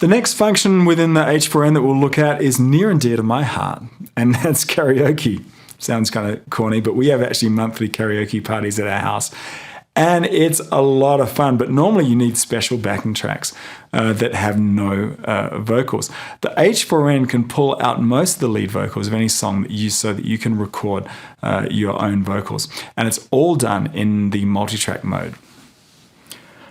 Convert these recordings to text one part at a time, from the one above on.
The next function within the H4n that we'll look at is near and dear to my heart, and that's karaoke. Sounds kind of corny, but we have actually monthly karaoke parties at our house. And it's a lot of fun, but normally you need special backing tracks that have no vocals. The H4n can pull out most of the lead vocals of any song that you so that you can record your own vocals. And it's all done in the multi-track mode.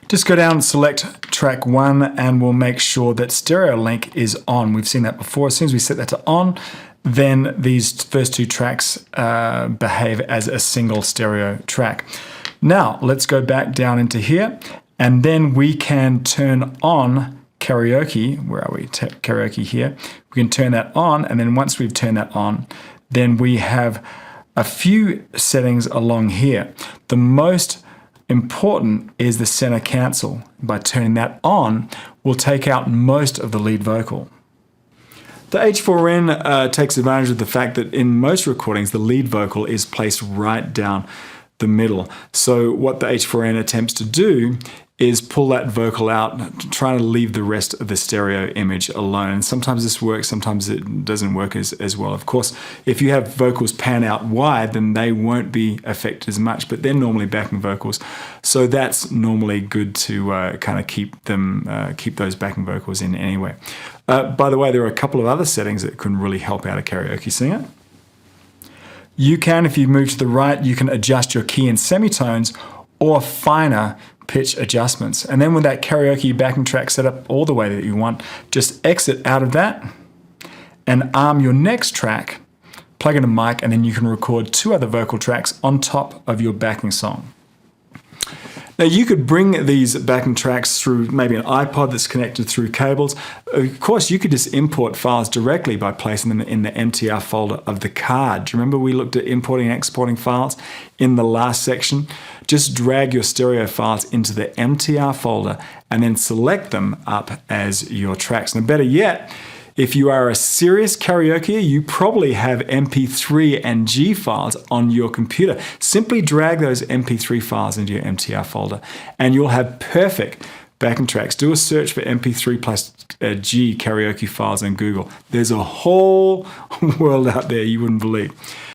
Just go down and select track 1 and we'll make sure that stereo link is on. We've seen that before. As soon as we set that to on, then these first 2 tracks behave as a single stereo track. Now, let's go back down into here, and then we can turn on karaoke. Where are we? Karaoke here. We can turn that on, and then once we've turned that on, then we have a few settings along here. The most important is the center cancel. By turning that on, we'll take out most of the lead vocal. The H4n takes advantage of the fact that in most recordings, the lead vocal is placed right down the middle. So what the H4n attempts to do is pull that vocal out, trying to leave the rest of the stereo image alone. And sometimes this works, sometimes it doesn't work as well. Of course, if you have vocals pan out wide, then they won't be affected as much, but they're normally backing vocals. So that's normally good to kind of keep those backing vocals in anyway. By the way, there are a couple of other settings that can really help out a karaoke singer. You can, if you move to the right, you can adjust your key and semitones or finer pitch adjustments. And then with that karaoke backing track set up all the way that you want, just exit out of that and arm your next track, plug in a mic, and then you can record 2 other vocal tracks on top of your backing song. Now you could bring these backing tracks through maybe an iPod that's connected through cables. Of course, you could just import files directly by placing them in the MTR folder of the card. Do you remember we looked at importing and exporting files in the last section? Just drag your stereo files into the MTR folder and then select them up as your tracks. Now better yet, if you are a serious karaoke, you probably have MP3 and G files on your computer. Simply drag those MP3 files into your MTR folder and you'll have perfect backing tracks. Do a search for MP3 plus G karaoke files on Google. There's a whole world out there you wouldn't believe.